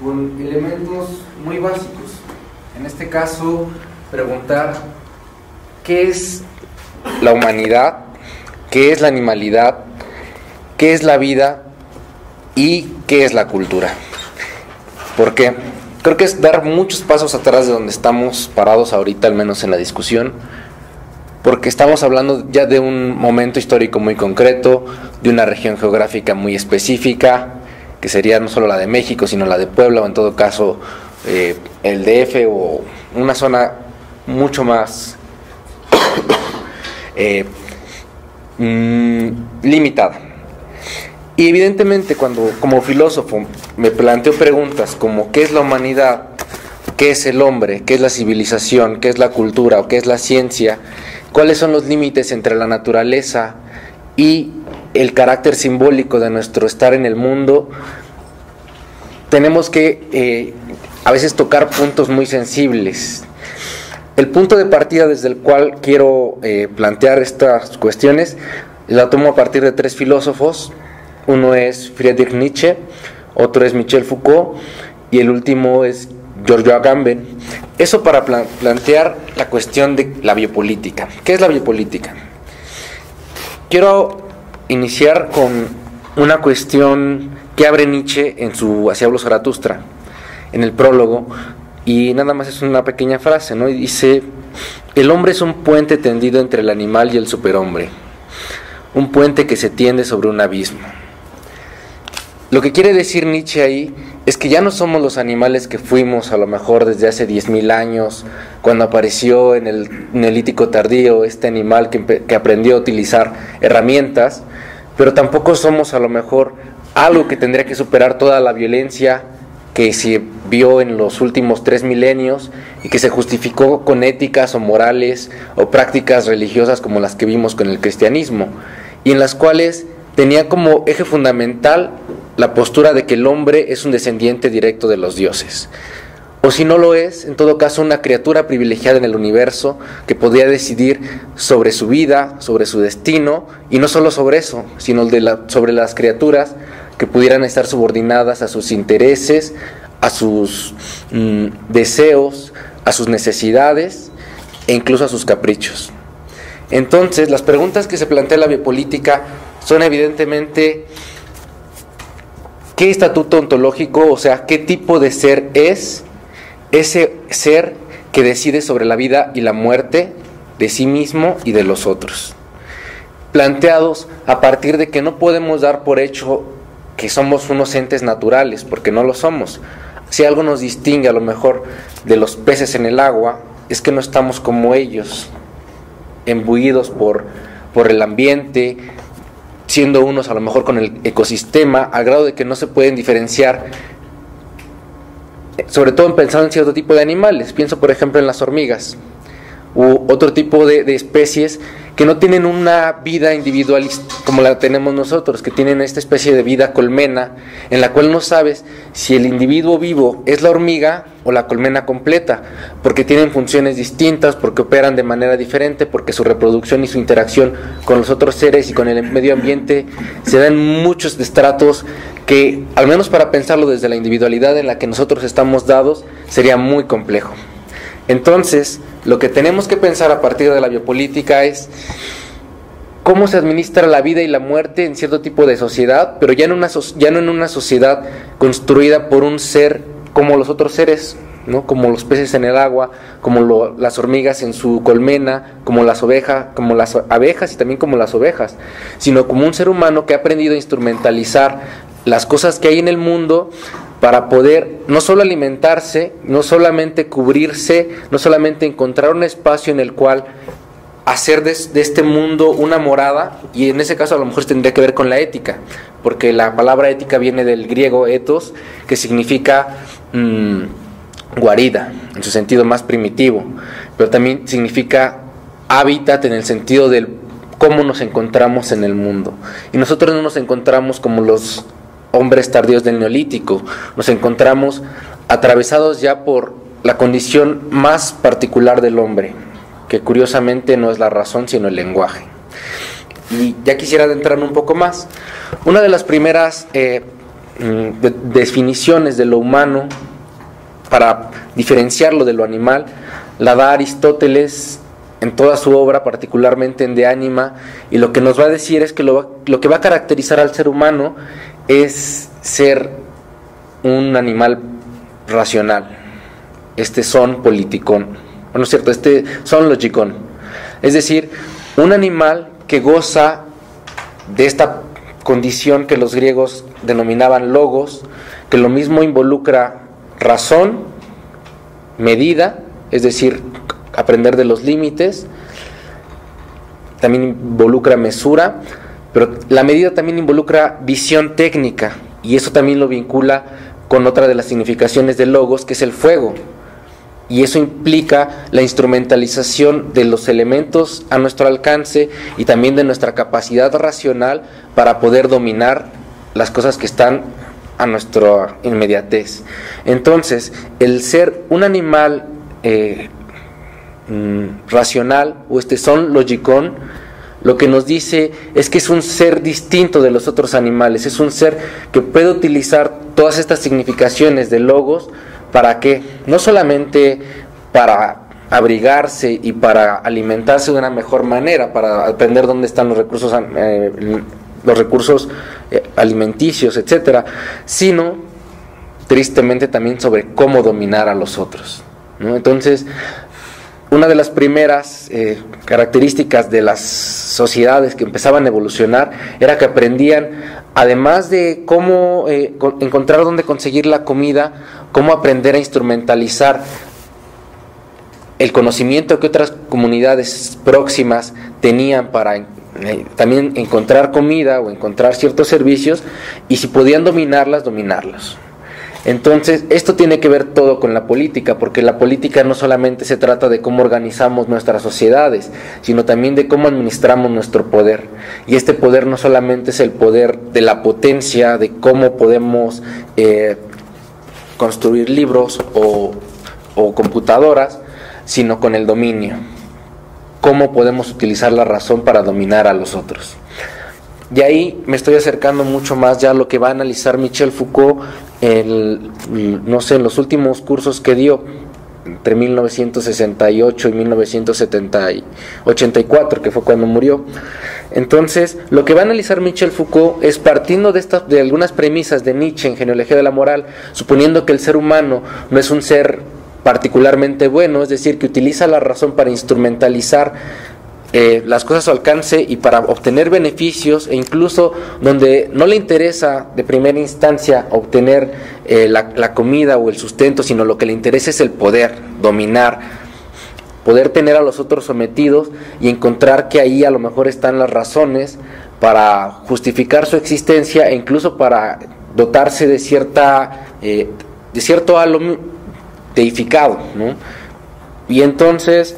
con elementos muy básicos. En este caso, preguntar qué es la humanidad, qué es la animalidad, qué es la vida y qué es la cultura. ¿Por qué? Creo que es dar muchos pasos atrás de donde estamos parados ahorita, al menos en la discusión, porque estamos hablando ya de un momento histórico muy concreto, de una región geográfica muy específica, que sería no solo la de México, sino la de Puebla, o en todo caso el DF, o una zona mucho más limitada. Y evidentemente cuando como filósofo me planteo preguntas como ¿qué es la humanidad? ¿Qué es el hombre? ¿Qué es la civilización? ¿Qué es la cultura? ¿O qué es la ciencia? ¿Cuáles son los límites entre la naturaleza y el carácter simbólico de nuestro estar en el mundo? Tenemos que a veces tocar puntos muy sensibles. El punto de partida desde el cual quiero plantear estas cuestiones la tomo a partir de tres filósofos. Uno es Friedrich Nietzsche, otro es Michel Foucault y el último es Giorgio Agamben. Eso para plantear la cuestión de la biopolítica. ¿Qué es la biopolítica? Quiero iniciar con una cuestión que abre Nietzsche en su Así habló Zaratustra, en el prólogo, y nada más es una pequeña frase, ¿no? Y dice: el hombre es un puente tendido entre el animal y el superhombre, un puente que se tiende sobre un abismo. Lo que quiere decir Nietzsche ahí es que ya no somos los animales que fuimos a lo mejor desde hace 10.000 años, cuando apareció en el Neolítico tardío este animal que aprendió a utilizar herramientas, pero tampoco somos a lo mejor algo que tendría que superar toda la violencia que se vio en los últimos 3 milenios y que se justificó con éticas o morales o prácticas religiosas como las que vimos con el cristianismo, y en las cuales tenía como eje fundamental la postura de que el hombre es un descendiente directo de los dioses, o si no lo es, en todo caso una criatura privilegiada en el universo que podía decidir sobre su vida, sobre su destino, y no solo sobre eso, sino sobre las criaturas que pudieran estar subordinadas a sus intereses, a sus deseos, a sus necesidades e incluso a sus caprichos. Entonces, las preguntas que se plantea la biopolítica son evidentemente ¿qué estatuto ontológico, o sea, qué tipo de ser es ese ser que decide sobre la vida y la muerte de sí mismo y de los otros? Planteados a partir de que no podemos dar por hecho que somos unos entes naturales, porque no lo somos. Si algo nos distingue a lo mejor de los peces en el agua, es que no estamos como ellos, embuidos por el ambiente, siendo unos a lo mejor con el ecosistema, al grado de que no se pueden diferenciar, sobre todo pensando en cierto tipo de animales. Pienso por ejemplo en las hormigas u otro tipo de especies que no tienen una vida individualista como la tenemos nosotros, que tienen esta especie de vida colmena, en la cual no sabes si el individuo vivo es la hormiga o la colmena completa, porque tienen funciones distintas, porque operan de manera diferente, porque su reproducción y su interacción con los otros seres y con el medio ambiente se dan muchos estratos que, al menos para pensarlo desde la individualidad en la que nosotros estamos dados, sería muy complejo. Entonces, lo que tenemos que pensar a partir de la biopolítica es cómo se administra la vida y la muerte en cierto tipo de sociedad, pero ya no en una sociedad construida por un ser como los otros seres, ¿no? Como los peces en el agua, como las hormigas en su colmena, como las abejas y también como las ovejas, sino como un ser humano que ha aprendido a instrumentalizar las cosas que hay en el mundo para poder no solo alimentarse, no solamente cubrirse, no solamente encontrar un espacio en el cual hacer de este mundo una morada, y en ese caso a lo mejor tendría que ver con la ética, porque la palabra ética viene del griego ethos, que significa guarida, en su sentido más primitivo, pero también significa hábitat en el sentido del cómo nos encontramos en el mundo. Y nosotros no nos encontramos como los hombres tardíos del Neolítico, nos encontramos atravesados ya por la condición más particular del hombre, que curiosamente no es la razón sino el lenguaje. Y ya quisiera adentrarme un poco más. Una de las primeras definiciones de lo humano para diferenciarlo de lo animal, la da Aristóteles en toda su obra, particularmente en De Anima, y lo que nos va a decir es que lo que va a caracterizar al ser humano es ser un animal racional, son politicón, bueno, es cierto, son logicón, es decir, un animal que goza de esta condición que los griegos denominaban logos, que lo mismo involucra razón, medida, es decir, aprender de los límites, también involucra mesura, pero la medida también involucra visión técnica, y eso también lo vincula con otra de las significaciones de logos, que es el fuego, y eso implica la instrumentalización de los elementos a nuestro alcance y también de nuestra capacidad racional para poder dominar las cosas que están a nuestra inmediatez. Entonces, el ser un animal racional, o son logicón, lo que nos dice es que es un ser distinto de los otros animales, es un ser que puede utilizar todas estas significaciones de logos. ¿Para qué? No solamente para abrigarse y para alimentarse de una mejor manera, para aprender dónde están los recursos alimenticios, etcétera, sino tristemente también sobre cómo dominar a los otros, ¿no? Entonces, una de las primeras características de las sociedades que empezaban a evolucionar era que aprendían, además de cómo encontrar dónde conseguir la comida, cómo aprender a instrumentalizar el conocimiento que otras comunidades próximas tenían para también encontrar comida o encontrar ciertos servicios, y si podían dominarlos. Entonces, esto tiene que ver todo con la política, porque la política no solamente se trata de cómo organizamos nuestras sociedades, sino también de cómo administramos nuestro poder. Y este poder no solamente es el poder de la potencia, de cómo podemos construir libros o computadoras, sino con el dominio. Cómo podemos utilizar la razón para dominar a los otros. Y ahí me estoy acercando mucho más ya a lo que va a analizar Michel Foucault en los últimos cursos que dio entre 1968 y 1984, que fue cuando murió. Entonces, lo que va a analizar Michel Foucault es, partiendo de algunas premisas de Nietzsche en Genealogía de la Moral, suponiendo que el ser humano no es un ser particularmente bueno, es decir, que utiliza la razón para instrumentalizar las cosas a su alcance y para obtener beneficios, e incluso donde no le interesa de primera instancia obtener la comida o el sustento, sino lo que le interesa es el poder, dominar, poder tener a los otros sometidos, y encontrar que ahí a lo mejor están las razones para justificar su existencia, e incluso para dotarse de cierto halo deificado, ¿no? Y entonces,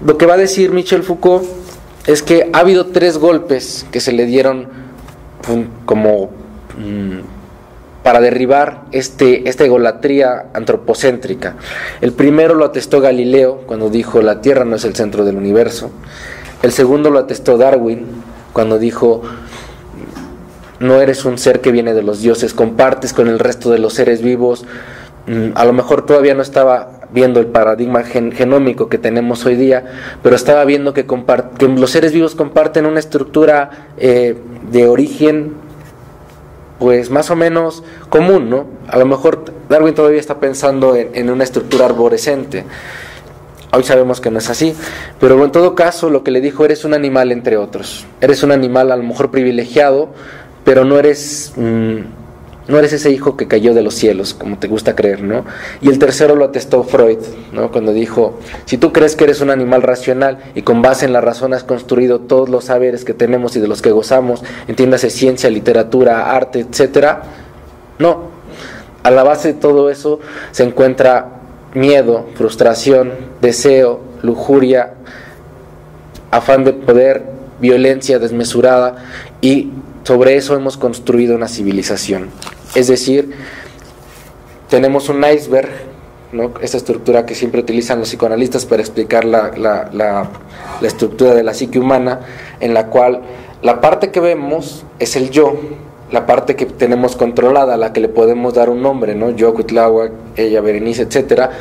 lo que va a decir Michel Foucault es que ha habido 3 golpes que se le dieron como para derribar esta egolatría antropocéntrica. El primero lo atestó Galileo cuando dijo: la Tierra no es el centro del universo. El segundo lo atestó Darwin cuando dijo: no eres un ser que viene de los dioses, compartes con el resto de los seres vivos. A lo mejor todavía no estaba viendo el paradigma genómico que tenemos hoy día, pero estaba viendo que los seres vivos comparten una estructura de origen, pues más o menos común, ¿no? A lo mejor Darwin todavía está pensando en una estructura arborescente. Hoy sabemos que no es así, pero en todo caso lo que le dijo: eres un animal entre otros, eres un animal a lo mejor privilegiado, pero no eres ese hijo que cayó de los cielos, como te gusta creer, ¿no? Y el tercero lo atestó Freud, ¿no? Cuando dijo: si tú crees que eres un animal racional y con base en la razón has construido todos los saberes que tenemos y de los que gozamos, entiéndase ciencia, literatura, arte, etcétera, no. A la base de todo eso se encuentra miedo, frustración, deseo, lujuria, afán de poder, violencia desmesurada, y sobre eso hemos construido una civilización. Es decir, tenemos un iceberg, ¿no? Esta estructura que siempre utilizan los psicoanalistas para explicar la estructura de la psique humana, en la cual la parte que vemos es el yo, la parte que tenemos controlada, a la que le podemos dar un nombre, ¿no? Yo, Cuitláhuac, ella, Berenice, etcétera.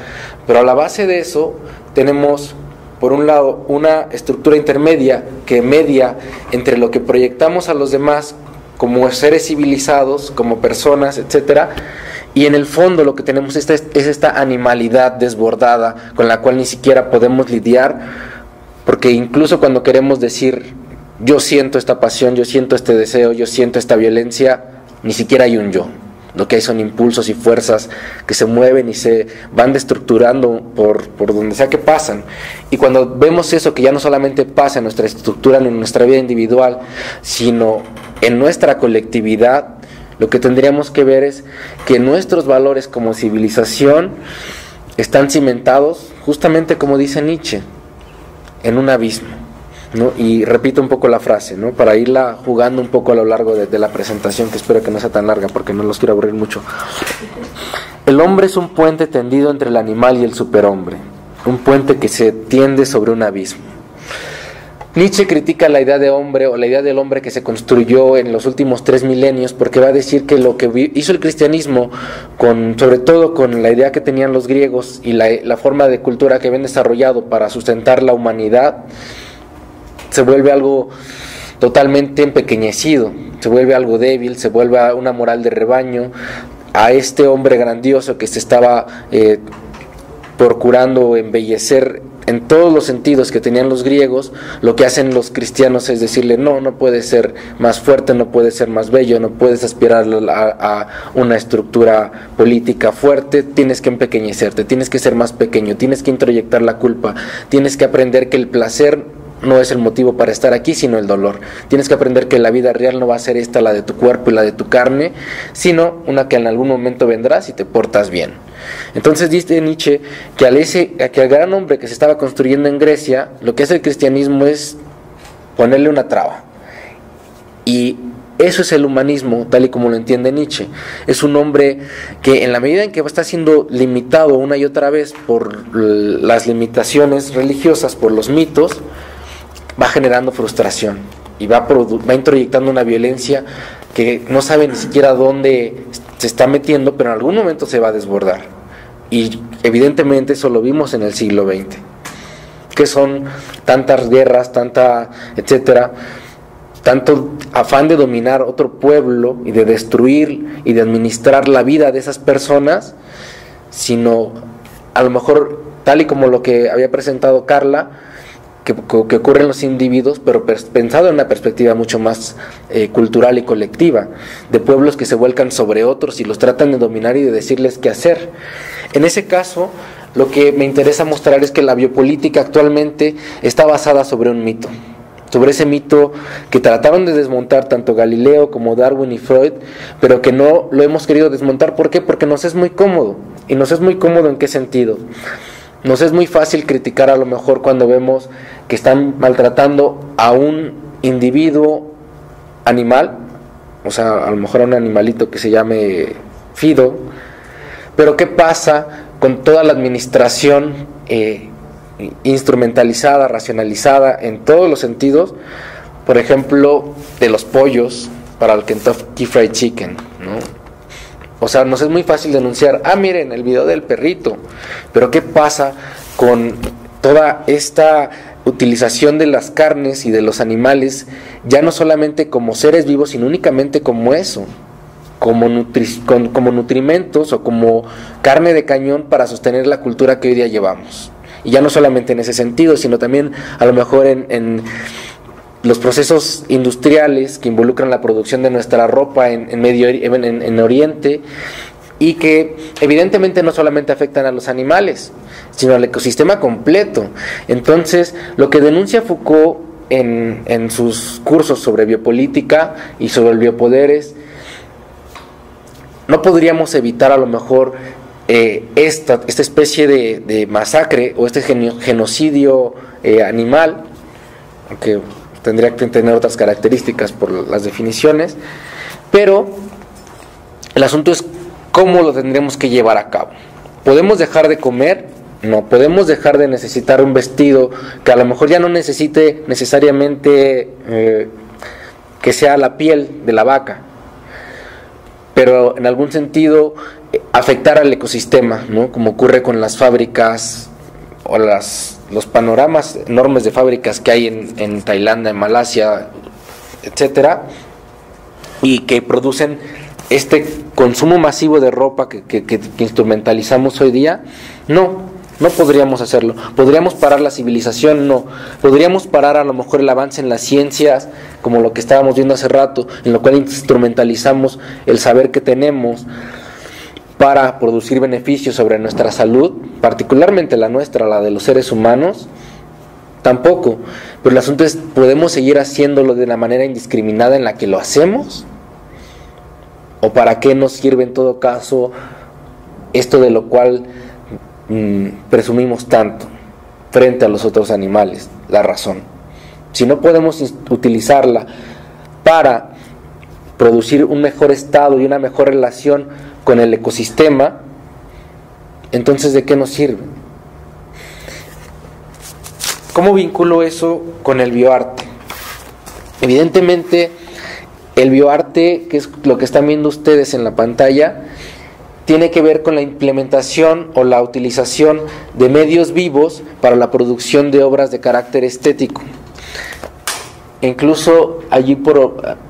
Pero a la base de eso tenemos, por un lado, una estructura intermedia que media entre lo que proyectamos a los demás como seres civilizados, como personas, etcétera, y en el fondo lo que tenemos es esta animalidad desbordada con la cual ni siquiera podemos lidiar, porque incluso cuando queremos decir yo siento esta pasión, yo siento este deseo, yo siento esta violencia, ni siquiera hay un yo. Lo que hay son impulsos y fuerzas que se mueven y se van destructurando por donde sea que pasan. Y cuando vemos eso, que ya no solamente pasa en nuestra estructura, en nuestra vida individual, sino en nuestra colectividad, lo que tendríamos que ver es que nuestros valores como civilización están cimentados, justamente como dice Nietzsche, en un abismo, ¿no? Y repito un poco la frase, ¿no? Para irla jugando un poco a lo largo de la presentación, que espero que no sea tan larga porque no los quiero aburrir mucho. El hombre es un puente tendido entre el animal y el superhombre, un puente que se tiende sobre un abismo. Nietzsche critica la idea de hombre, o la idea del hombre que se construyó en los últimos 3 milenios, porque va a decir que lo que hizo el cristianismo, sobre todo con la idea que tenían los griegos y la forma de cultura que habían desarrollado para sustentar la humanidad, se vuelve algo totalmente empequeñecido, se vuelve algo débil, se vuelve a una moral de rebaño, a este hombre grandioso que se estaba procurando embellecer en todos los sentidos que tenían los griegos. Lo que hacen los cristianos es decirle no puedes ser más fuerte, no puedes ser más bello, no puedes aspirar a una estructura política fuerte, tienes que empequeñecerte, tienes que ser más pequeño, tienes que introyectar la culpa, tienes que aprender que el placer no es el motivo para estar aquí, sino el dolor. Tienes que aprender que la vida real no va a ser esta, la de tu cuerpo y la de tu carne, sino una que en algún momento vendrá si te portas bien. Entonces dice Nietzsche que al gran hombre que se estaba construyendo en Grecia, lo que hace el cristianismo es ponerle una traba. Y eso es el humanismo, tal y como lo entiende Nietzsche. Es un hombre que en la medida en que está siendo limitado una y otra vez por las limitaciones religiosas, por los mitos, va generando frustración y va introyectando una violencia que no sabe ni siquiera dónde se está metiendo, pero en algún momento se va a desbordar. Y evidentemente eso lo vimos en el siglo XX, que son tantas guerras, etcétera, tanto afán de dominar otro pueblo y de destruir y de administrar la vida de esas personas, sino a lo mejor tal y como lo que había presentado Carla, que ocurre en los individuos, pero pensado en una perspectiva mucho más cultural y colectiva, de pueblos que se vuelcan sobre otros y los tratan de dominar y de decirles qué hacer. En ese caso, lo que me interesa mostrar es que la biopolítica actualmente está basada sobre un mito, sobre ese mito que trataron de desmontar tanto Galileo como Darwin y Freud, pero que no lo hemos querido desmontar. ¿Por qué? Porque nos es muy cómodo. ¿Y nos es muy cómodo en qué sentido? Nos es muy fácil criticar a lo mejor cuando vemos que están maltratando a un individuo animal, o sea, a lo mejor a un animalito que se llame Fido, pero ¿qué pasa con toda la administración instrumentalizada, racionalizada en todos los sentidos, por ejemplo, de los pollos para el Kentucky Fried Chicken, ¿no? O sea, nos es muy fácil denunciar, miren, el video del perrito, pero ¿qué pasa con toda esta utilización de las carnes y de los animales, ya no solamente como seres vivos, sino únicamente como eso, como nutrimentos o como carne de cañón para sostener la cultura que hoy día llevamos? Y ya no solamente en ese sentido, sino también a lo mejor en los procesos industriales que involucran la producción de nuestra ropa en Oriente, y que evidentemente no solamente afectan a los animales, sino al ecosistema completo. Entonces, lo que denuncia Foucault en sus cursos sobre biopolítica y sobre el biopoder, no podríamos evitar a lo mejor esta especie de masacre o este genocidio animal, aunque tendría que tener otras características por las definiciones, pero el asunto es cómo lo tendremos que llevar a cabo. ¿Podemos dejar de comer? No. ¿Podemos dejar de necesitar un vestido que a lo mejor ya no necesite necesariamente que sea la piel de la vaca? pero en algún sentido afectar al ecosistema, ¿no? Como ocurre con las fábricas o los panoramas enormes de fábricas que hay en Tailandia, en Malasia, etcétera, y que producen este consumo masivo de ropa que instrumentalizamos hoy día. No podríamos hacerlo. ¿Podríamos parar la civilización? No. ¿Podríamos parar a lo mejor el avance en las ciencias, como lo que estábamos viendo hace rato, en lo cual instrumentalizamos el saber que tenemos para producir beneficios sobre nuestra salud, particularmente la nuestra, la de los seres humanos? Tampoco. Pero el asunto es, ¿podemos seguir haciéndolo de la manera indiscriminada en la que lo hacemos? ¿O para qué nos sirve en todo caso esto de lo cual presumimos tanto frente a los otros animales? La razón. Si no podemos utilizarla para producir un mejor estado y una mejor relación con el ecosistema, entonces ¿de qué nos sirve? ¿Cómo vinculo eso con el bioarte? Evidentemente, el bioarte, que es lo que están viendo ustedes en la pantalla, tiene que ver con la implementación o la utilización de medios vivos para la producción de obras de carácter estético. Incluso allí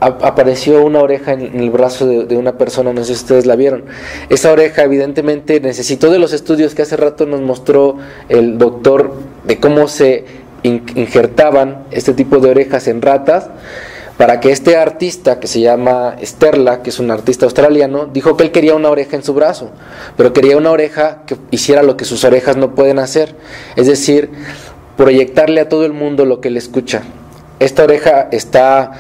apareció una oreja en el brazo de una persona, no sé si ustedes la vieron. Esa oreja evidentemente necesitó de los estudios que hace rato nos mostró el doctor, de cómo se injertaban este tipo de orejas en ratas, para que este artista que se llama Sterla, que es un artista australiano, dijo que él quería una oreja en su brazo, pero quería una oreja que hiciera lo que sus orejas no pueden hacer, es decir, proyectarle a todo el mundo lo que él escucha. Esta oreja está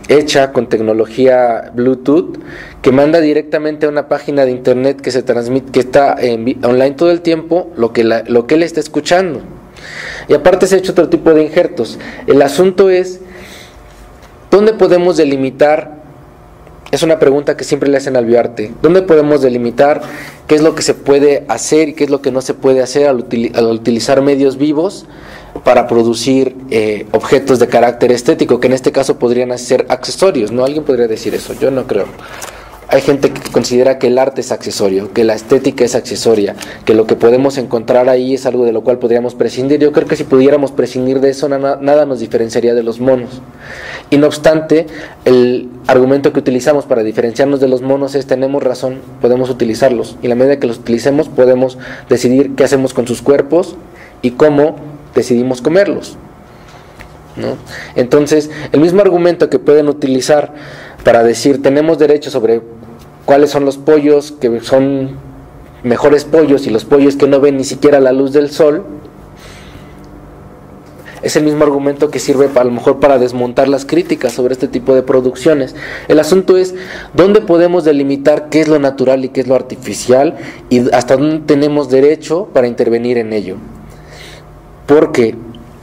hecha con tecnología Bluetooth, que manda directamente a una página de internet que se transmite, que está online todo el tiempo, lo que él está escuchando. Y aparte se ha hecho otro tipo de injertos. El asunto es, ¿dónde podemos delimitar? Es una pregunta que siempre le hacen al bioarte. ¿Dónde podemos delimitar qué es lo que se puede hacer y qué es lo que no se puede hacer al utilizar medios vivos para producir objetos de carácter estético, que en este caso podrían ser accesorios? ¿No? Alguien podría decir eso, yo no creo. Hay gente que considera que el arte es accesorio, que la estética es accesoria, que lo que podemos encontrar ahí es algo de lo cual podríamos prescindir. Yo creo que si pudiéramos prescindir de eso, nada nos diferenciaría de los monos. Y no obstante, el argumento que utilizamos para diferenciarnos de los monos es: tenemos razón, podemos utilizarlos, y a la medida que los utilicemos podemos decidir qué hacemos con sus cuerpos y cómo decidimos comerlos, ¿no? Entonces, el mismo argumento que pueden utilizar para decir tenemos derecho sobre cuáles son los pollos que son mejores pollos y los pollos que no ven ni siquiera la luz del sol, es el mismo argumento que sirve a lo mejor para desmontar las críticas sobre este tipo de producciones. El asunto es dónde podemos delimitar qué es lo natural y qué es lo artificial, y hasta dónde tenemos derecho para intervenir en ello. Porque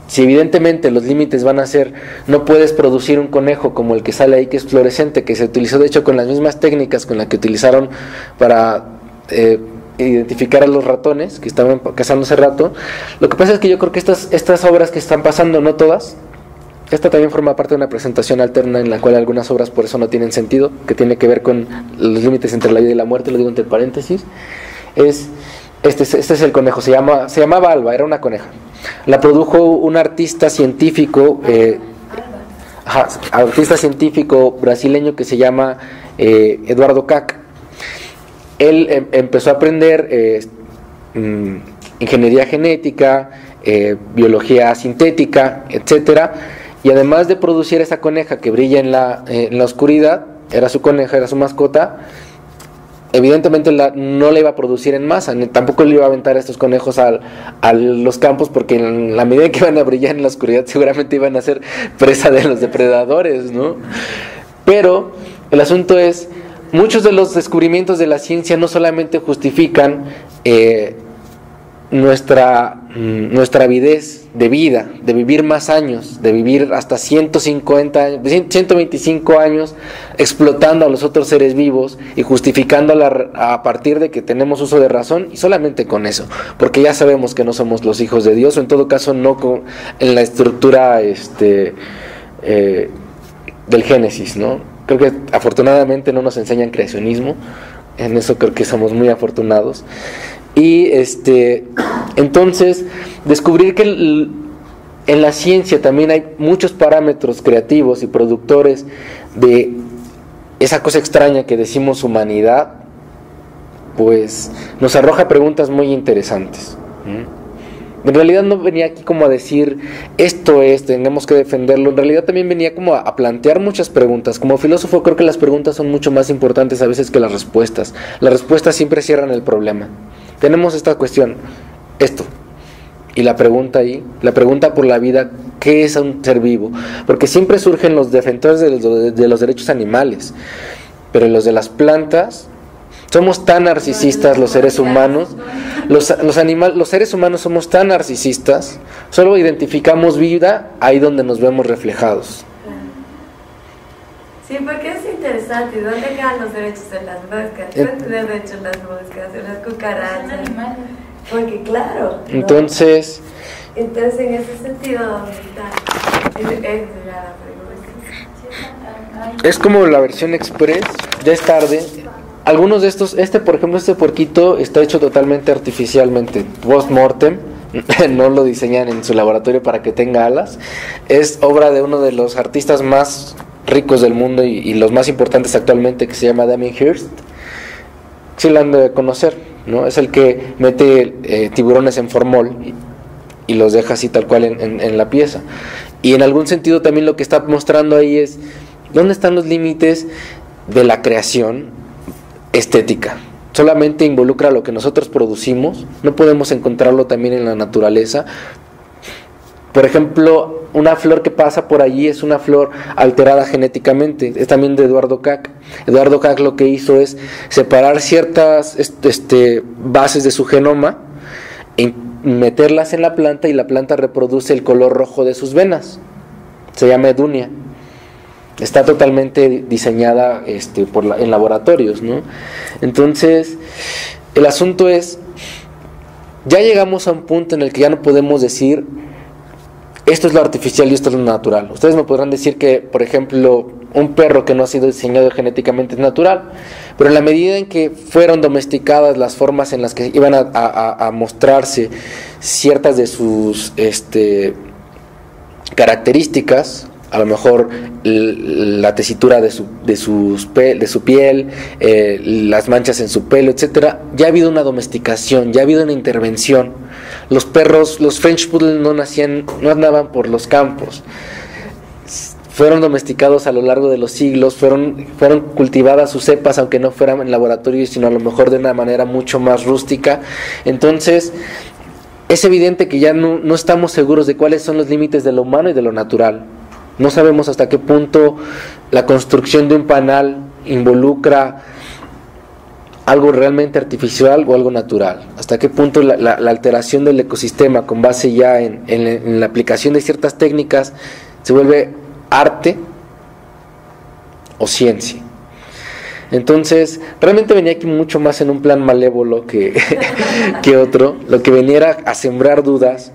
si evidentemente los límites van a ser, no puedes producir un conejo como el que sale ahí, que es fluorescente, que se utilizó de hecho con las mismas técnicas con las que utilizaron para identificar a los ratones que estaban cazando hace rato. Lo que pasa es que yo creo que estas obras que están pasando, no todas, esta también forma parte de una presentación alterna en la cual algunas obras por eso no tienen sentido, que tiene que ver con los límites entre la vida y la muerte, lo digo entre paréntesis. Este es el conejo, se llamaba Alba, era una coneja. La produjo un artista científico, brasileño que se llama Eduardo Cac. Él empezó a aprender ingeniería genética, biología sintética, etcétera, y además de producir esa coneja que brilla en la oscuridad, era su coneja, era su mascota. Evidentemente no la iba a producir en masa, tampoco le iba a aventar a estos conejos a los campos, porque en la medida que iban a brillar en la oscuridad seguramente iban a ser presa de los depredadores, ¿no? Pero el asunto es, muchos de los descubrimientos de la ciencia no solamente justifican nuestra avidez de vida, de vivir más años, de vivir hasta 150 años, 125 años explotando a los otros seres vivos y justificándola a partir de que tenemos uso de razón, y solamente con eso, porque ya sabemos que no somos los hijos de Dios, o en todo caso no en la estructura del Génesis, ¿no? Creo que afortunadamente no nos enseñan creacionismo, en eso creo que somos muy afortunados. Y entonces descubrir que en la ciencia también hay muchos parámetros creativos y productores de esa cosa extraña que decimos humanidad, pues nos arroja preguntas muy interesantes. En realidad no venía aquí como a decir esto es, tenemos que defenderlo. En realidad también venía como a plantear muchas preguntas. Como filósofo creo que las preguntas son mucho más importantes a veces que las respuestas. Las respuestas siempre cierran el problema. Tenemos esta cuestión, esto, y la pregunta ahí, la pregunta por la vida, ¿qué es un ser vivo? Porque siempre surgen los defensores de los derechos animales, pero en los de las plantas somos tan narcisistas los seres humanos, los seres humanos somos tan narcisistas, solo identificamos vida ahí donde nos vemos reflejados. Sí, porque es interesante. ¿Dónde quedan los derechos de las moscas? ¿Dónde tienen derechos las moscas, de las cucarachas? Porque claro, ¿no? Entonces en ese sentido, ¿dónde está? Es la pregunta. Es como la versión express, ya es tarde. Algunos de estos, por ejemplo, este puerquito está hecho totalmente artificialmente, post-mortem. No lo diseñan en su laboratorio para que tenga alas. Es obra de uno de los artistas más ricos del mundo y los más importantes actualmente, que se llama Damien Hirst. Sí lo han de conocer, ¿no? Es el que mete tiburones en formol y los deja así tal cual en la pieza. Y en algún sentido también lo que está mostrando ahí es dónde están los límites de la creación estética. Solamente involucra lo que nosotros producimos, no podemos encontrarlo también en la naturaleza. Por ejemplo, una flor que pasa por allí es una flor alterada genéticamente, es también de Eduardo Kac. Eduardo Kac lo que hizo es separar ciertas bases de su genoma, meterlas en la planta y la planta reproduce el color rojo de sus venas. Se llama Edunia. Está totalmente diseñada en laboratorios, ¿no? Entonces, el asunto es, ya llegamos a un punto en el que ya no podemos decir esto es lo artificial y esto es lo natural. Ustedes me podrán decir que, por ejemplo, un perro que no ha sido diseñado genéticamente es natural, pero en la medida en que fueron domesticadas las formas en las que iban a mostrarse ciertas de sus características, a lo mejor la tesitura de su piel, las manchas en su pelo, etcétera, ya ha habido una domesticación, ya ha habido una intervención. Los perros, los French Poodle no andaban por los campos, fueron domesticados a lo largo de los siglos, fueron cultivadas sus cepas, aunque no fueran en laboratorio, sino a lo mejor de una manera mucho más rústica. Entonces es evidente que ya no estamos seguros de cuáles son los límites de lo humano y de lo natural. No sabemos hasta qué punto la construcción de un panal involucra algo realmente artificial o algo natural. Hasta qué punto la alteración del ecosistema con base ya en la aplicación de ciertas técnicas se vuelve arte o ciencia. Entonces, realmente venía aquí mucho más en un plan malévolo que otro. Lo que venía era a sembrar dudas,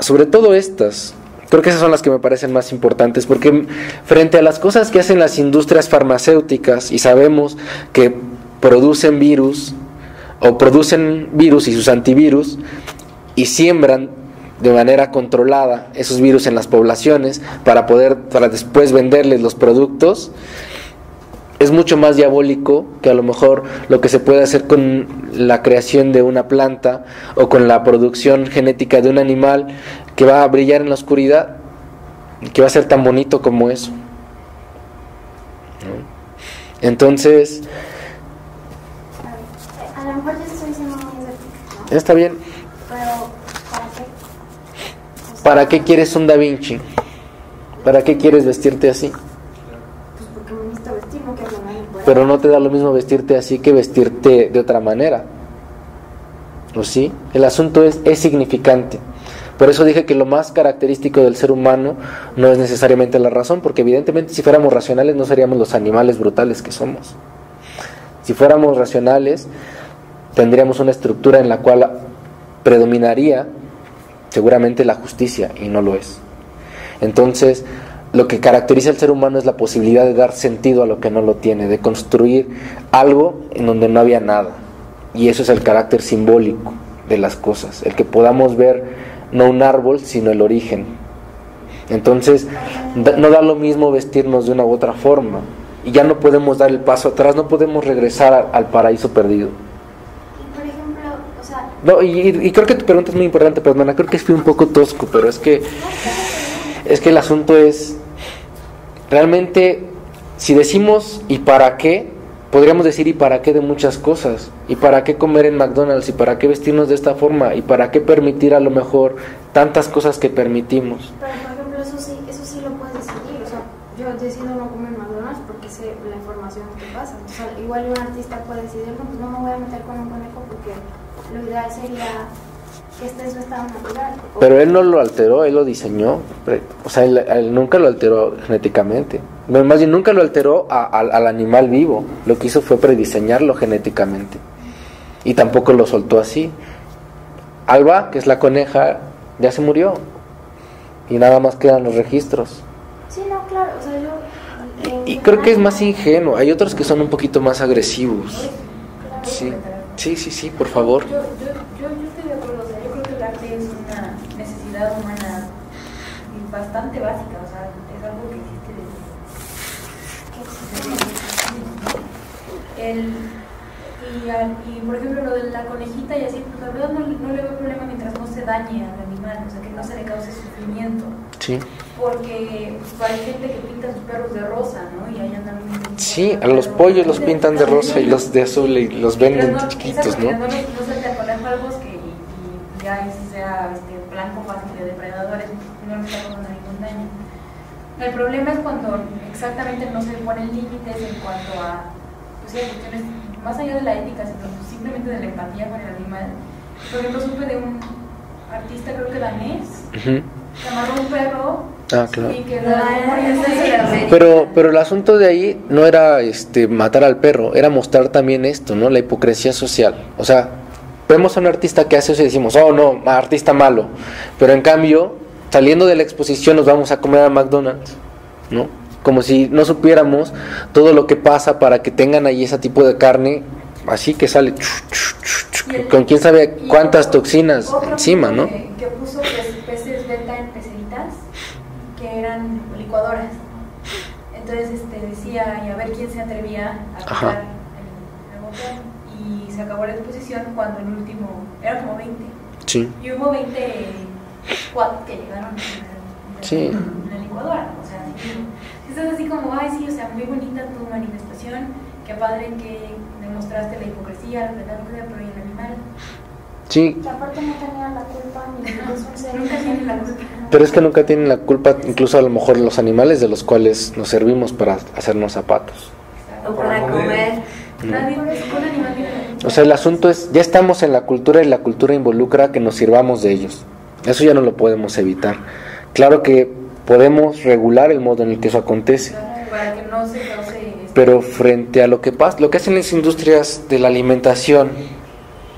sobre todo estas. Creo que esas son las que me parecen más importantes, porque frente a las cosas que hacen las industrias farmacéuticas, y sabemos que producen virus y sus antivirus, y siembran de manera controlada esos virus en las poblaciones para después venderles los productos, es mucho más diabólico que a lo mejor lo que se puede hacer con la creación de una planta o con la producción genética de un animal que va a brillar en la oscuridad, que va a ser tan bonito como eso, ¿no? Entonces, a lo mejor yo estoy diciendo muy escéptica, ¿no? está bien. Pero, ¿para qué? ¿Para qué quieres un Da Vinci? ¿Para qué quieres vestirte así? Pues porque me necesito vestir, no quiero ganar ni Pero no te da lo mismo vestirte así que vestirte de otra manera, ¿o sí? El asunto es significante. Por eso dije que lo más característico del ser humano no es necesariamente la razón, porque evidentemente si fuéramos racionales no seríamos los animales brutales que somos. Si fuéramos racionales, tendríamos una estructura en la cual predominaría seguramente la justicia, y no lo es. Entonces, lo que caracteriza al ser humano es la posibilidad de dar sentido a lo que no lo tiene, de construir algo en donde no había nada. Y eso es el carácter simbólico de las cosas, el que podamos ver no un árbol, sino el origen. Entonces, no da lo mismo vestirnos de una u otra forma, y ya no podemos dar el paso atrás, no podemos regresar al paraíso perdido. Por ejemplo, o sea... No, y creo que tu pregunta es muy importante, perdona, creo que fui un poco tosco, pero es que el asunto es, realmente, si decimos ¿y para qué? Podríamos decir ¿y para qué? De muchas cosas. ¿Y para qué comer en McDonald's? ¿Y para qué vestirnos de esta forma? ¿Y para qué permitir a lo mejor tantas cosas que permitimos? Pero por ejemplo, eso sí lo puedes decidir. O sea, yo decido no comer McDonald's porque sé la información que pasa. O sea, igual un artista puede decidir, no, pues no me voy a meter con un conejo porque lo ideal sería que esté en su estado natural. Pero él no lo alteró, él lo diseñó. O sea, él nunca lo alteró genéticamente. Más bien, nunca lo alteró al animal vivo. Lo que hizo fue prediseñarlo genéticamente. Y tampoco lo soltó así. Alba, que es la coneja, ya se murió. Y nada más quedan los registros. Sí, no, claro. O sea, yo... Y creo que es más ingenuo. Hay otros que son un poquito más agresivos. Sí, sí, por favor. Yo estoy de acuerdo. O sea, yo creo que el arte es una necesidad humana bastante básica. O sea, es algo que existe y por ejemplo lo de la conejita y así, pues la verdad no le veo problema mientras no se dañe al animal, o sea, que no se le cause sufrimiento. Sí. Porque pues, hay gente que pinta sus perros de rosa, ¿no? Y ahí andan sí, a los pollos los pintan de rosa y los de azul y los venden chiquitos, ¿no? No se te conejo al bosque y ya sea blanco fácil de depredadores, no le está causando ningún daño. El problema es cuando exactamente no se ponen límites en cuanto a pues, cuestiones más allá de la ética, sino simplemente de la empatía con el animal. Por ejemplo, supe de un artista, creo que danés, que amarró un perro. Ah, claro. Y que pero el asunto de ahí no era matar al perro, era mostrar también esto, ¿no? La hipocresía social. O sea, vemos a un artista que hace eso y decimos, oh no, artista malo. Pero en cambio, saliendo de la exposición nos vamos a comer a McDonald's, ¿no? Como si no supiéramos todo lo que pasa para que tengan ahí ese tipo de carne, así que sale con quién sabe cuántas toxinas encima, ¿no? Que puso peces beta en peceritas, que eran licuadoras. Entonces decía, y a ver quién se atrevía a quitar el botón. Y se acabó la exposición cuando el último, eran como 20. Sí. Y hubo 20 quad que llegaron en la licuadora, o sea, es así como, ay sí, o sea, muy bonita tu manifestación, qué padre que demostraste la hipocresía, la verdad, pero ¿y el animal? Sí. Que aparte no tenían la culpa ni es un ser. Nunca tienen la culpa. Pero es que nunca tienen la culpa, incluso a lo mejor los animales de los cuales nos servimos para hacernos zapatos. O para comer. Nadie, ningún animal tiene la culpa. O sea, el asunto es, ya estamos en la cultura y la cultura involucra que nos sirvamos de ellos. Eso ya no lo podemos evitar. Claro que podemos regular el modo en el que eso acontece. Para que no se cause... Pero frente a lo que pasa, lo que hacen las industrias de la alimentación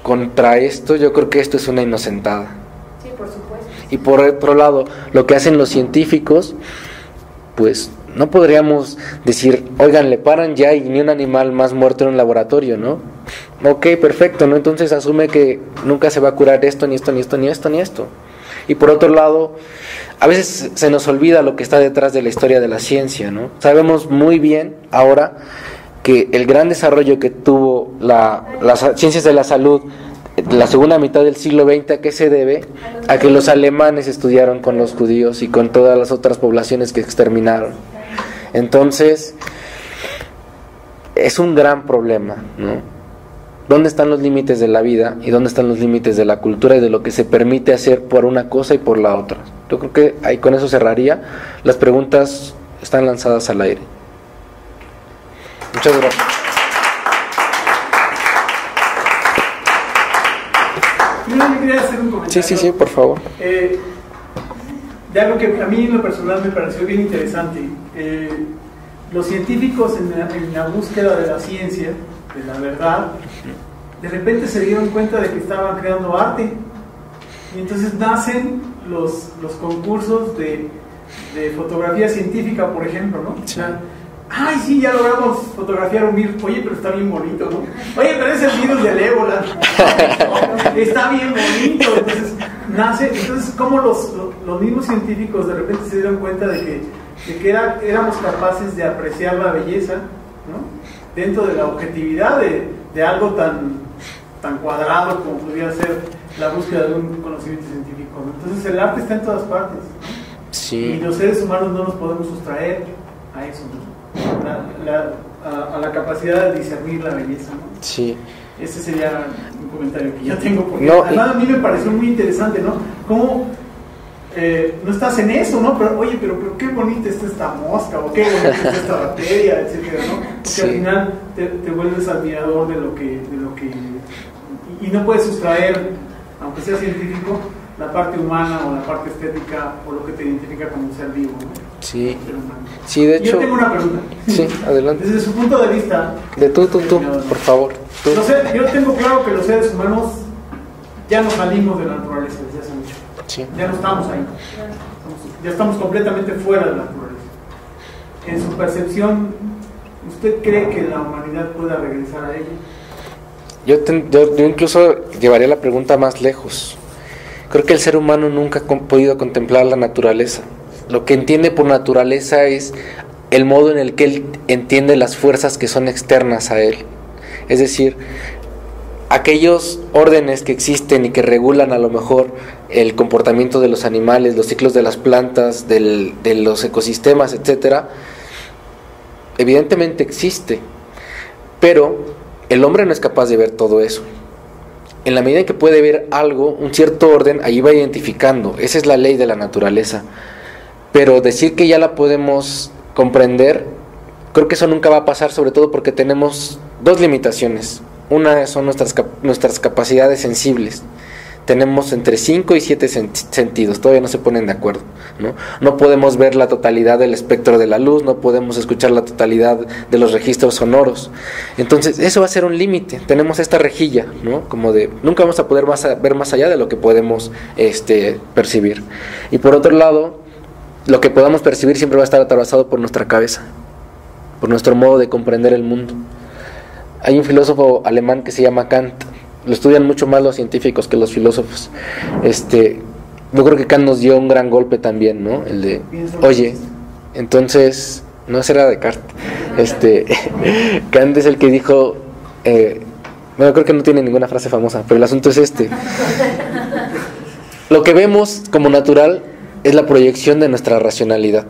contra esto, yo creo que esto es una inocentada. Sí, por supuesto. Y por otro lado, lo que hacen los científicos, pues no podríamos decir, oigan, le paran ya y ni un animal más muerto en un laboratorio, ¿no? Ok, perfecto, ¿no? Entonces asume que nunca se va a curar esto, ni esto, ni esto, ni esto, ni esto. Y por otro lado, a veces se nos olvida lo que está detrás de la historia de la ciencia, ¿no? Sabemos muy bien ahora que el gran desarrollo que tuvo las ciencias de la salud la segunda mitad del siglo XX, ¿a qué se debe? A que los alemanes estudiaron con los judíos y con todas las otras poblaciones que exterminaron. Entonces, es un gran problema, ¿no? ¿Dónde están los límites de la vida y dónde están los límites de la cultura y de lo que se permite hacer por una cosa y por la otra? Yo creo que ahí con eso cerraría. Las preguntas están lanzadas al aire. Muchas gracias. Yo quería hacer un comentario. Sí, por favor. De algo que a mí en lo personal me pareció bien interesante. Los científicos en la búsqueda de la ciencia, de la verdad, de repente se dieron cuenta de que estaban creando arte. Y entonces nacen los concursos de de fotografía científica, por ejemplo, ¿no? Sí. O sea, ay, sí, ya logramos fotografiar un virus. Oye, pero está bien bonito, ¿no? Oye, pero es el virus del ébola. Está bien bonito. Entonces, entonces ¿cómo los mismos científicos de repente se dieron cuenta de que éramos capaces de apreciar la belleza, ¿no? Dentro de la objetividad de algo tan cuadrado como podría ser la búsqueda de un conocimiento científico, ¿no? Entonces el arte está en todas partes, ¿no? Sí. Y los seres humanos no nos podemos sustraer a eso, ¿no? A la capacidad de discernir la belleza, ¿no? Sí. Ese sería un comentario que yo tengo, porque No, además a mí me pareció muy interesante, ¿no? Cómo no estás en eso, ¿no? Pero oye, pero qué bonita está esta mosca, o qué bonita está esta bacteria, etcétera, ¿no? Porque Sí. al final te vuelves admirador de lo que y no puedes sustraer, aunque sea científico, la parte humana o la parte estética o lo que te identifica como un ser vivo, ¿no? Sí. Ser humano. Sí, de Y yo hecho. tengo una pregunta. Sí, adelante. Desde su punto de vista, De tú, por favor. Tú. no sé, yo tengo claro que los seres humanos ya nos salimos de la naturaleza desde hace mucho. Sí. Ya no estamos ahí. Ya estamos completamente fuera de la naturaleza. En su percepción, ¿usted cree que la humanidad pueda regresar a ella? Yo incluso llevaría la pregunta más lejos. Creo que el ser humano nunca ha podido contemplar la naturaleza. Lo que entiende por naturaleza es el modo en el que él entiende las fuerzas que son externas a él. Es decir, aquellos órdenes que existen y que regulan a lo mejor el comportamiento de los animales, los ciclos de las plantas, de los ecosistemas, etcétera, evidentemente existe, pero el hombre no es capaz de ver todo eso. En la medida en que puede ver algo, un cierto orden, ahí va identificando. Esa es la ley de la naturaleza. Pero decir que ya la podemos comprender, creo que eso nunca va a pasar, sobre todo porque tenemos dos limitaciones. Una son nuestras capacidades sensibles. Tenemos entre 5 y 7 sentidos, todavía no se ponen de acuerdo, ¿no? No podemos ver la totalidad del espectro de la luz, no podemos escuchar la totalidad de los registros sonoros. Entonces eso va a ser un límite. Tenemos esta rejilla, ¿no? Como de nunca vamos a poder ver más allá de lo que podemos percibir. Y por otro lado, lo que podamos percibir siempre va a estar atravesado por nuestra cabeza, por nuestro modo de comprender el mundo. Hay un filósofo alemán que se llama Kant. Lo estudian mucho más los científicos que los filósofos. Yo creo que Kant nos dio un gran golpe también, ¿no? El de, oye, entonces, no, ese era Descartes. Kant es el que dijo, bueno, creo que no tiene ninguna frase famosa, pero el asunto es lo que vemos como natural es la proyección de nuestra racionalidad.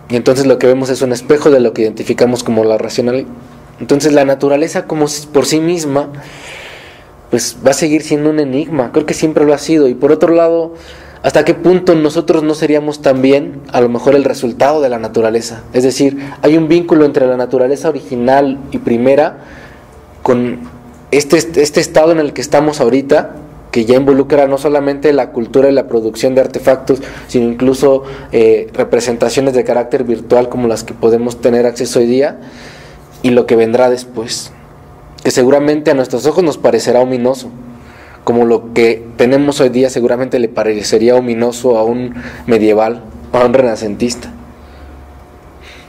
Y entonces lo que vemos es un espejo de lo que identificamos como la racionalidad. Entonces la naturaleza como por sí misma pues va a seguir siendo un enigma, creo que siempre lo ha sido. Y por otro lado, ¿hasta qué punto nosotros no seríamos también a lo mejor el resultado de la naturaleza? Es decir, hay un vínculo entre la naturaleza original y primera con este estado en el que estamos ahorita, que ya involucra no solamente la cultura y la producción de artefactos, sino incluso representaciones de carácter virtual como las que podemos tener acceso hoy día, y lo que vendrá después, que seguramente a nuestros ojos nos parecerá ominoso, como lo que tenemos hoy día seguramente le parecería ominoso a un medieval o a un renacentista.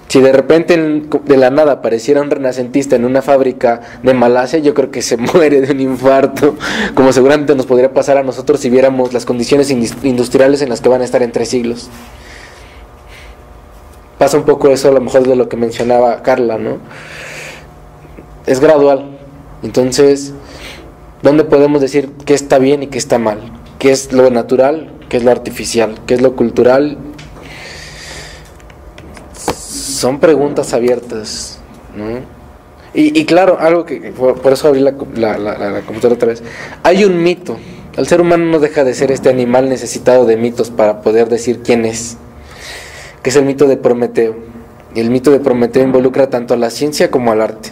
Si de repente de la nada apareciera un renacentista en una fábrica de Malasia, yo creo que se muere de un infarto, como seguramente nos podría pasar a nosotros si viéramos las condiciones industriales en las que van a estar en 3 siglos. Pasa un poco eso a lo mejor de lo que mencionaba Carla, ¿no? Es gradual. Entonces, ¿dónde podemos decir qué está bien y qué está mal? ¿Qué es lo natural? ¿Qué es lo artificial? ¿Qué es lo cultural? Son preguntas abiertas, ¿no? Y claro, algo que por eso abrí la computadora otra vez. Hay un mito. El ser humano no deja de ser este animal necesitado de mitos para poder decir quién es, que es el mito de Prometeo. Y el mito de Prometeo involucra tanto a la ciencia como al arte,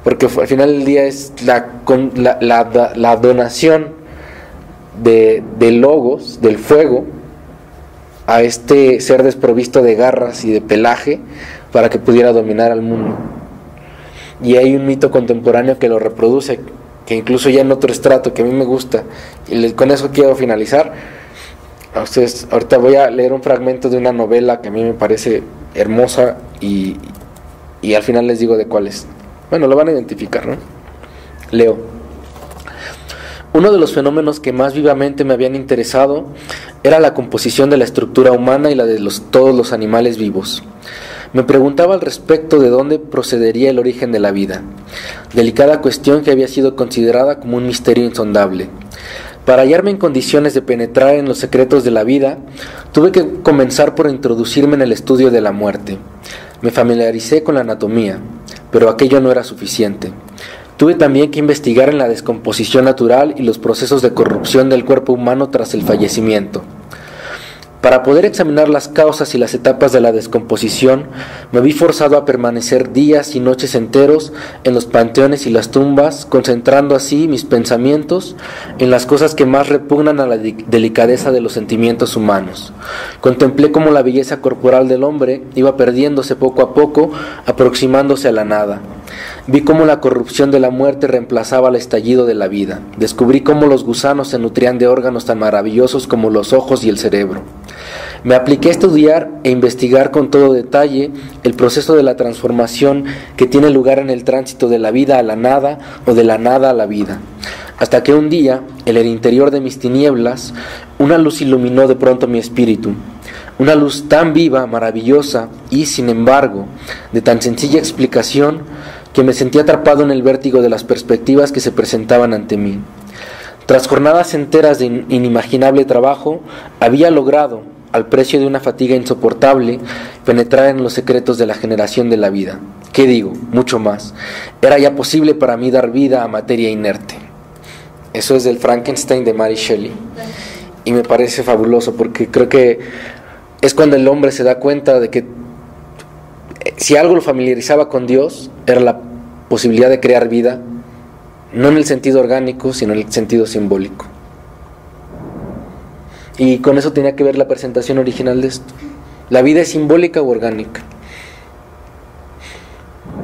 porque al final del día es la donación de logos, del fuego, a este ser desprovisto de garras y de pelaje para que pudiera dominar al mundo. Y hay un mito contemporáneo que lo reproduce, que incluso ya en otro estrato que a mí me gusta, y con eso quiero finalizar. a ustedes, ahorita voy a leer un fragmento de una novela que a mí me parece hermosa y al final les digo de cuál es. Bueno, lo van a identificar, ¿no? Leo. Uno de los fenómenos que más vivamente me habían interesado era la composición de la estructura humana y la de todos los animales vivos. Me preguntaba al respecto de dónde procedería el origen de la vida, delicada cuestión que había sido considerada como un misterio insondable. Para hallarme en condiciones de penetrar en los secretos de la vida, tuve que comenzar por introducirme en el estudio de la muerte. Me familiaricé con la anatomía, pero aquello no era suficiente. Tuve también que investigar en la descomposición natural y los procesos de corrupción del cuerpo humano tras el fallecimiento. Para poder examinar las causas y las etapas de la descomposición, me vi forzado a permanecer días y noches enteros en los panteones y las tumbas, concentrando así mis pensamientos en las cosas que más repugnan a la delicadeza de los sentimientos humanos. Contemplé cómo la belleza corporal del hombre iba perdiéndose poco a poco, aproximándose a la nada. Vi cómo la corrupción de la muerte reemplazaba el estallido de la vida. Descubrí cómo los gusanos se nutrían de órganos tan maravillosos como los ojos y el cerebro. Me apliqué a estudiar e investigar con todo detalle el proceso de la transformación que tiene lugar en el tránsito de la vida a la nada o de la nada a la vida. Hasta que un día, en el interior de mis tinieblas, una luz iluminó de pronto mi espíritu. Una luz tan viva, maravillosa y, sin embargo, de tan sencilla explicación que me sentí atrapado en el vértigo de las perspectivas que se presentaban ante mí. Tras jornadas enteras de inimaginable trabajo, había logrado, al precio de una fatiga insoportable, penetrar en los secretos de la generación de la vida. ¿Qué digo? Mucho más. Era ya posible para mí dar vida a materia inerte. Eso es del Frankenstein de Mary Shelley. Y me parece fabuloso porque creo que es cuando el hombre se da cuenta de que si algo lo familiarizaba con Dios, era la posibilidad de crear vida, no en el sentido orgánico, sino en el sentido simbólico. Y con eso tenía que ver la presentación original de esto. ¿La vida es simbólica o orgánica?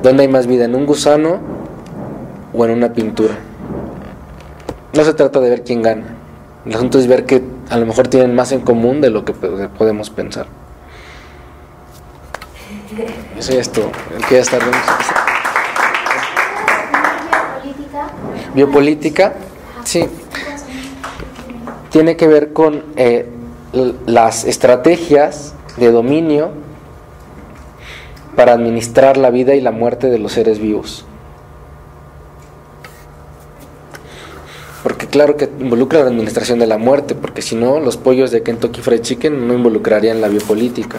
¿Dónde hay más vida? ¿En un gusano o en una pintura? No se trata de ver quién gana. El asunto es ver que a lo mejor tienen más en común de lo que podemos pensar. Eso ya es todo. ¿Qué ya está? Biopolítica, sí. Tiene que ver con las estrategias de dominio para administrar la vida y la muerte de los seres vivos. Porque claro que involucra la administración de la muerte, porque si no, los pollos de Kentucky Fried Chicken no involucrarían la biopolítica.